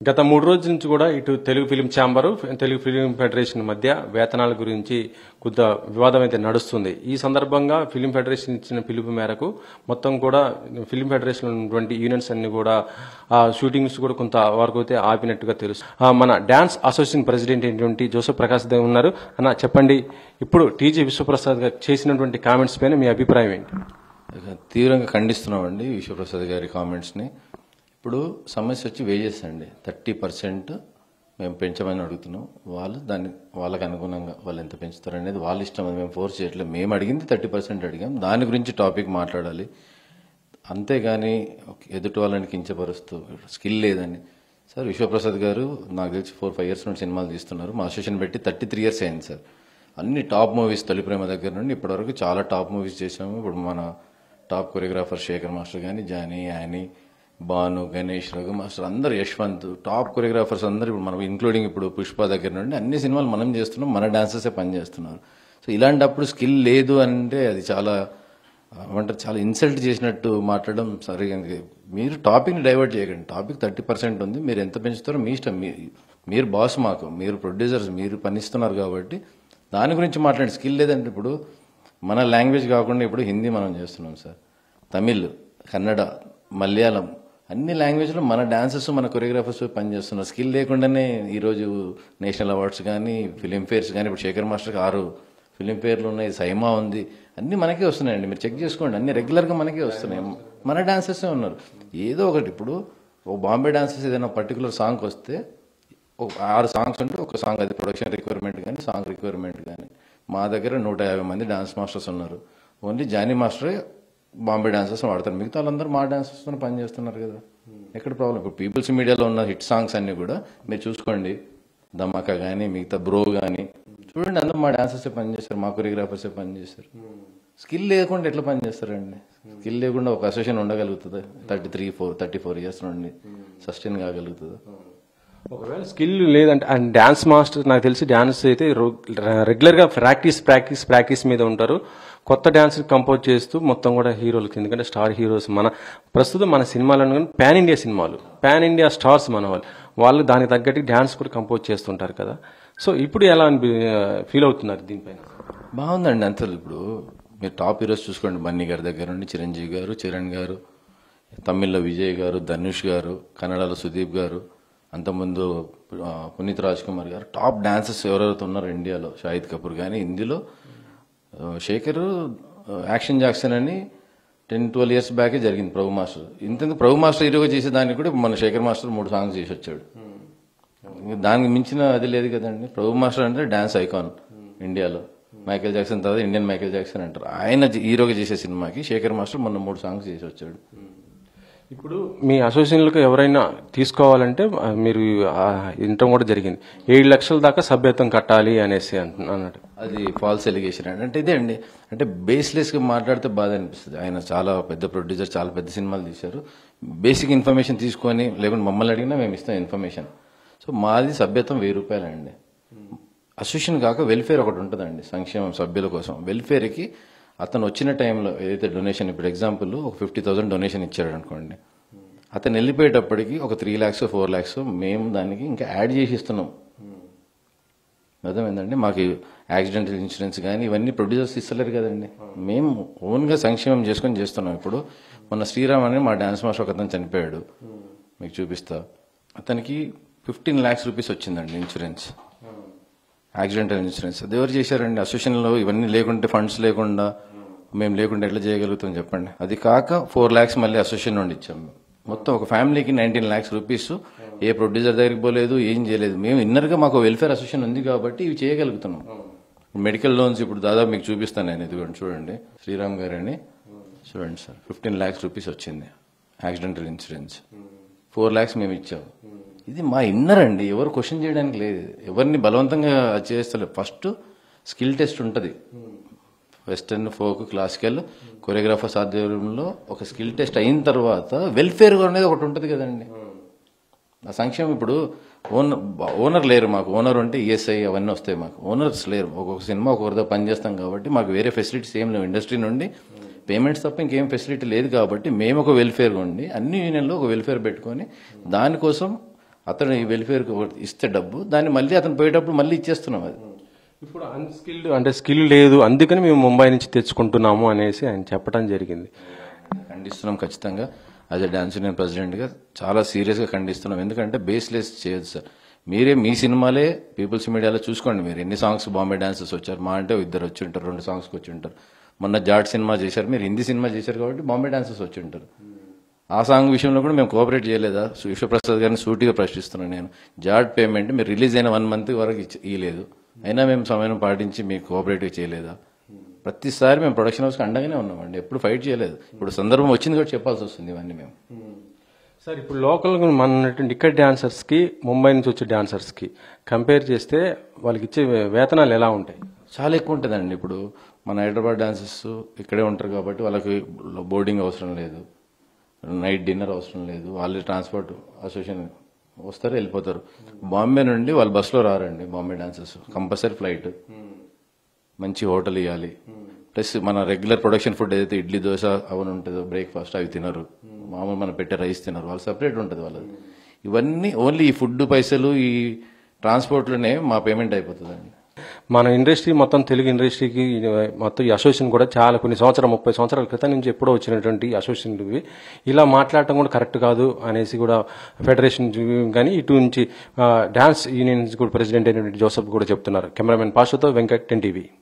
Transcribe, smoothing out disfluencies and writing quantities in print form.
గత 3 రోజుల నుంచి కూడా ఇటు Telugu film chamber, Telugu film federation మధ్య వేతనాల గురించి కొంత వివాదం అయితే నడుస్తుంది. ఈ సందర్భంగా ఫిలిం ఫెడరేషన్ ఇచ్చిన పిలుపు మేరకు మొత్తం కూడా ఫిలిం ఫెడరేషన్ ఉన్నటువంటి యూనియన్స్ అన్ని కూడా ఆ షూటింగ్స్ కూడా కొంత వరకు అయితే ఆపినట్టుగా తెలుసు. మన డాన్స్ అసోసియేషన్ ప్రెసిడెంట్ అయినటువంటి జోసెఫ్ ప్రకాష్ దేవ్ ఉన్నారు. అన్న చెప్పండి, ఇప్పుడు టీజీ విశ్వప్రసాద్ గారు చేసినటువంటి కామెంట్స్ పైన మీ అభిప్రాయం ఏంటి? తీవ్రంగా ఖండిస్తున్నామండి విశ్వప్రసాద్ గారి కామెంట్స్ని. ఇప్పుడు సమస్య వచ్చి వేజెస్ అండి. 30% మేము పెంచమని అడుగుతున్నాం. వాళ్ళు దాన్ని వాళ్ళకి అనుగుణంగా వాళ్ళు ఎంత పెంచుతారు అనేది వాళ్ళ ఇష్టం. అది మేము ఫోర్స్ చేయట్లేదు. మేము అడిగింది 30% అడిగాం. దాని గురించి టాపిక్ మాట్లాడాలి. అంతేగాని ఎదుటి వాళ్ళని కించపరుస్తూ స్కిల్ లేదని. సార్ విశ్వప్రసాద్ గారు నాకు తెలిసి 4-5 years నుండి సినిమాలు తీస్తున్నారు. మా అసోసియేషన్ పెట్టి 33 years అయింది సార్. అన్ని టాప్ మూవీస్ తొలి ప్రేమ దగ్గర నుండి ఇప్పటివరకు చాలా టాప్ మూవీస్ చేశాము. ఇప్పుడు మన టాప్ కొరియోగ్రాఫర్ శేఖర్ మాస్టర్ కానీ, జానీ, యానీ, భాను, గణేష్, రఘు మాస్టర్ అందరు, యశ్వంత్, టాప్ కొరియోగ్రాఫర్స్ అందరు ఇప్పుడు మనం ఇంక్లూడింగ్ ఇప్పుడు పుష్ప దగ్గర నుండి అన్ని సినిమాలు మనం చేస్తున్నాం. మన డాన్సర్సే పనిచేస్తున్నారు. సో ఇలాంటప్పుడు స్కిల్ లేదు అంటే అది చాలా ఏమంటారు, చాలా ఇన్సల్ట్ చేసినట్టు మాట్లాడడం సరిగా. మీరు టాపిక్ని డైవర్ట్ చేయకండి. టాపిక్ 30% ఉంది. మీరు ఎంత పెంచుతారో మీ ఇష్టం. మీరు బాస్, మాకు మీరు ప్రొడ్యూసర్స్, మీరు పనిస్తున్నారు కాబట్టి దాని గురించి మాట్లాడండి. స్కిల్ లేదంటే ఇప్పుడు మన లాంగ్వేజ్ కాకుండా ఇప్పుడు హిందీ మనం చేస్తున్నాం సార్, తమిళ్, కన్నడ, మలయాళం అన్ని లాంగ్వేజ్లో మన డాన్సర్స్, మన కొరియోగ్రాఫర్స్ పనిచేస్తున్నారు. స్కిల్ లేకుండానే ఈరోజు నేషనల్ అవార్డ్స్ కానీ, ఫిలింఫేర్స్ కానీ, ఇప్పుడు శేఖర్ మాస్టర్కి 6 ఫిలింఫేర్లు ఉన్నాయి, సైమా ఉంది, అన్ని మనకే వస్తున్నాయండి. మీరు చెక్ చేసుకోండి, అన్ని రెగ్యులర్గా మనకే వస్తున్నాయి. మన డాన్సర్సే ఉన్నారు. ఏదో ఒకటి ఇప్పుడు ఓ బాంబే డాన్సర్స్ ఏదైనా పర్టికులర్ సాంగ్ వస్తే 6 సాంగ్స్ ఉంటే ఒక సాంగ్ అది ప్రొడక్షన్ రిక్వైర్మెంట్ కానీ, సాంగ్ రిక్వైర్మెంట్ కానీ. మా దగ్గర 150 మంది డాన్స్ మాస్టర్స్ ఉన్నారు. ఓన్లీ జానీ మాస్టరే బాంబే డాన్సర్స్ వాడతారు. మిగతా వాళ్ళందరూ మా డాన్సర్స్తో పనిచేస్తున్నారు కదా. ఎక్కడ ప్రాబ్లం? ఇప్పుడు పీపుల్స్ మీడియాలో ఉన్న హిట్ సాంగ్స్ అన్ని కూడా మీరు చూసుకోండి. ధమాకా కానీ, మిగతా బ్రో కానీ చూడండి, అందరూ మా డాన్సర్సే పనిచేస్తారు, మా కొరియోగ్రాఫర్సే పనిచేస్తారు. స్కిల్ లేకుండా ఎట్లా పనిచేస్తారండి? స్కిల్ లేకుండా ఒక అసోసియేషన్ ఉండగలుగుతుందా? 34 years నుండి సస్టైన్ కాగలుగుతుందా? ఒకవేళ స్కిల్ లేదంటే అండ్ డాన్స్ మాస్టర్, నాకు తెలిసి డాన్స్ అయితే రెగ్యులర్గా ప్రాక్టీస్ మీద ఉంటారు. కొత్త డాన్స్ కంపోజ్ చేస్తూ మొత్తం కూడా హీరోలకి, ఎందుకంటే స్టార్ హీరోస్ మన ప్రస్తుతం మన సినిమాలను పాన్ ఇండియా సినిమాలు, పాన్ ఇండియా స్టార్స్ మన వాళ్ళు దానికి తగ్గట్టు డాన్స్ కూడా కంపోజ్ చేస్తుంటారు కదా. సో ఇప్పుడు ఎలా ఫీల్ అవుతున్నారు దీనిపైన? బాగుందండి. అంతే. ఇప్పుడు మీరు టాప్ హీరోస్ చూసుకోండి. బన్నీ గారి దగ్గర నుండి చిరంజీవి గారు, చరణ్ గారు, తమిళ్లో విజయ్ గారు, ధనుష్ గారు, కన్నడలో సుదీప్ గారు, అంతకుముందు పునీత్ రాజ్ కుమార్ గారు, టాప్ డాన్సర్స్ ఎవరెవరైతే ఉన్నారో ఇండియాలో, షాహిద్ కపూర్ కానీ, హిందీలో శేఖర్, యాక్షన్ జాక్సన్ అని 10-12 years బ్యాకే జరిగింది. ప్రభు మాస్టర్ ఇంతకు ప్రభు మాస్టర్ హీరోగా చేసేదానికి కూడా మన శేఖర్ మాస్టర్ 3 songs చేసి వచ్చాడు. దానికి మించిన అది లేదు కదండి. ప్రభు మాస్టర్ అంటే డాన్స్ ఐకాన్ ఇండియాలో. మైకేల్ జాక్సన్ తర్వాత ఇండియన్ మైకేల్ జాక్సన్ అంటారు. ఆయన హీరోగా చేసే సినిమాకి శేఖర్ మాస్టర్ మొన్న 3 songs చేసి వచ్చాడు. ఇప్పుడు మీ అసోసియేషన్లకు ఎవరైనా తీసుకోవాలంటే మీరు ఇంటం కూడా జరిగింది, 7 లక్షల దాకా సభ్యత్వం కట్టాలి అనేసి అన్నట్టు. అది ఫాల్స్ ఎలిగేషన్ అంటే ఇదే అండి. అంటే బేస్లెస్గా మాట్లాడితే బాధ అనిపిస్తుంది. ఆయన చాలా పెద్ద ప్రొడ్యూసర్, చాలా పెద్ద సినిమాలు తీశారు. బేసిక్ ఇన్ఫర్మేషన్ తీసుకొని, లేకుంటే మమ్మల్ని అడిగినా మేము ఇస్తాం ఇన్ఫర్మేషన్. సో మాది సభ్యత్వం 1000 రూపాయలండి. అసోసియేషన్ కాక వెల్ఫేర్ ఒకటి ఉంటుందండి, సంక్షేమం సభ్యుల కోసం. వెల్ఫేర్కి అతను వచ్చిన టైంలో ఏదైతే డొనేషన్, ఇప్పుడు ఎగ్జాంపుల్ ఒక 50,000 డొనేషన్ ఇచ్చాడు అనుకోండి, అతను వెళ్ళిపోయేటప్పటికి ఒక 3 lakhs 4 lakhs మేము దానికి ఇంకా యాడ్ చేసి ఇస్తున్నాం. అర్థమైందండి. మాకు యాక్సిడెంటల్ ఇన్సూరెన్స్ కానీ ఇవన్నీ ప్రొడ్యూసర్స్ ఇస్తలేరు కదండి. మేము ఓన్గా సంక్షేమం చేసుకొని చేస్తున్నాం. ఇప్పుడు మన శ్రీరామ్ అని మా డాన్స్ మాస్టర్ ఒక అతను చనిపోయాడు, మీకు చూపిస్తా. అతనికి 15 lakhs rupees వచ్చిందండి ఇన్సూరెన్స్, యాక్సిడెంటల్ ఇన్సూరెన్స్. అది ఎవరు చేశారండి? అసోసియేషన్లో ఇవన్నీ లేకుంటే, ఫండ్స్ లేకుండా మేము లేకుండా ఎట్లా చేయగలుగుతాం చెప్పండి. అది కాక 4 lakhs మళ్ళీ అసోసియేషన్ నుండి ఇచ్చాము. మొత్తం ఒక ఫ్యామిలీకి 19 lakhs rupees. ఏ ప్రొడ్యూసర్ దగ్గరికి పోలేదు, ఏం చేయలేదు. మేము ఇన్నర్గా మాకు వెల్ఫేర్ అసోసియేషన్ ఉంది కాబట్టి ఇవి చేయగలుగుతున్నాం. మెడికల్ లోన్స్ ఇప్పుడు దాదాపు మీకు చూపిస్తాను నేను. ఇదిగోండి చూడండి, శ్రీరామ్ గారు అని చూడండి సార్, 15 lakhs rupees వచ్చింది యాక్సిడెంటల్ ఇన్సూరెన్స్. 4 lakhs మేము ఇచ్చాము. ఇది మా ఇన్నర్ అండి, ఎవరు క్వశ్చన్ చేయడానికి లేదు, ఎవరిని బలవంతంగా చేస్తలేదు. ఫస్ట్ స్కిల్ టెస్ట్ ఉంటుంది. వెస్టర్న్, ఫోక్, క్లాసికల్ కొరియోగ్రాఫర్స్ ఆధ్వర్యంలో ఒక స్కిల్ టెస్ట్ అయిన తర్వాత వెల్ఫేర్ అనేది ఒకటి ఉంటుంది కదండి. ఆ సంక్షేమం ఇప్పుడు ఓనర్ లేరు మాకు. ఓనర్ ఉంటే ఈఎస్ఐ అవన్నీ వస్తాయి. మాకు ఓనర్స్ లేరు. ఒక్కొక్క సినిమా ఒక్కొక్కరితో పనిచేస్తాం కాబట్టి మాకు వేరే ఫెసిలిటీస్ ఏం లేవు. ఇండస్ట్రీ నుండి పేమెంట్స్ తప్ప ఇంకేం ఫెసిలిటీ లేదు కాబట్టి మేము ఒక వెల్ఫేర్ ఉండి అన్ని యూనియన్లో ఒక వెల్ఫేర్ పెట్టుకొని దానికోసం అతను ఈ వెల్ఫేర్కి ఇస్తే డబ్బు దాన్ని మళ్ళీ అతను పోయేటప్పుడు మళ్ళీ ఇచ్చేస్తున్నాం అది. ఇప్పుడు అన్స్కిల్డ్ అంటే స్కిల్ లేదు, అందుకని మేము ముంబై నుంచి తెచ్చుకుంటున్నాము అనేసి ఆయన చెప్పడం జరిగింది. ఖండిస్తున్నాం ఖచ్చితంగా. యాజ్ ఎ డాన్స్ యూనియన్ ప్రెసిడెంట్గా చాలా సీరియస్గా ఖండిస్తున్నాం. ఎందుకంటే బేస్లెస్ చేయొద్దు సార్. మీరే మీ సినిమాలే పీపుల్స్ మీడియాలో చూసుకోండి. మీరు ఎన్ని సాంగ్స్ బాంబే డాన్సర్స్ వచ్చారు, మా అంటే ఇద్దరు వచ్చి ఉంటారు, 2 సాంగ్స్కి వచ్చి ఉంటారు. మొన్న జాట్ సినిమా చేశారు, మీరు హిందీ సినిమా చేశారు కాబట్టి బాంబే డాన్సర్స్ వచ్చి ఉంటారు. ఆ సాంగ్ విషయంలో కూడా మేము కోఆపరేట్ చేయలేదా? విశ్వప్రసాద్ గారిని సూటిగా ప్రశ్నిస్తున్నాను నేను. జాట్ పేమెంట్ మీరు రిలీజ్ అయిన 1 మంత్ వరకు ఇవ్వలేదు, అయినా మేము సమయం పాటించి మీకు కోఆపరేటివ్ చేయలేదా? ప్రతిసారి మేము ప్రొడక్షన్ హౌస్కి అండగానే ఉన్నామండి, ఎప్పుడు ఫైట్ చేయలేదు. ఇప్పుడు సందర్భం వచ్చింది కూడా చెప్పాల్సి వస్తుంది ఇవన్నీ మేము. సార్ ఇప్పుడు లోకల్గా మన ఉన్నటువంటి ఇక్కడ డాన్సర్స్కి ముంబై నుంచి వచ్చే డాన్సర్స్కి కంపేర్ చేస్తే వాళ్ళకి ఇచ్చే వేతనాలు ఎలా ఉంటాయి? చాలా ఎక్కువ ఉంటుందండి. ఇప్పుడు మన హైదరాబాద్ డాన్సర్స్ ఇక్కడే ఉంటారు కాబట్టి వాళ్ళకి బోర్డింగ్ అవసరం లేదు, నైట్ డిన్నర్ అవసరం లేదు, వాళ్ళే ట్రాన్స్పోర్ట్ అసోసియేషన్ వస్తారు వెళ్ళిపోతారు. బాంబే నుండి వాళ్ళు బస్సులో రారండి. బాంబే డాన్సర్స్ కంపల్సరీ ఫ్లైట్, మంచి హోటల్ ఇవ్వాలి, ప్లస్ మన రెగ్యులర్ ప్రొడక్షన్ ఫుడ్ ఏదైతే ఇడ్లీ దోశ అవన్నీ ఉంటుందో బ్రేక్ఫాస్ట్ అవి తినరు, మామూలు మనం పెట్టే రైస్ తినరు, వాళ్ళు సపరేట్ ఉంటుంది వాళ్ళది. ఇవన్నీ ఓన్లీ ఈ ఫుడ్ పైసలు ఈ ట్రాన్స్పోర్ట్లోనే మా పేమెంట్ అయిపోతుందండి. మన ఇండస్ట్రీ మొత్తం తెలుగు ఇండస్ట్రీకి మొత్తం ఈ అసోసియేషన్ కూడా చాలా కొన్ని 30 సంవత్సరాల క్రితం నుంచి ఎప్పుడో వచ్చినటువంటి అసోసియేషన్ ఇవి. ఇలా మాట్లాడటం కూడా కరెక్ట్ కాదు అనేసి కూడా ఫెడరేషన్ కానీ ఇటు నుంచి డాన్స్ యూనియన్ కూడా ప్రెసిడెంట్ అయినటువంటి జోసఫ్ కూడా చెప్తున్నారు. కెమెరామెన్ పాషతో వెంకట్, 10 TV.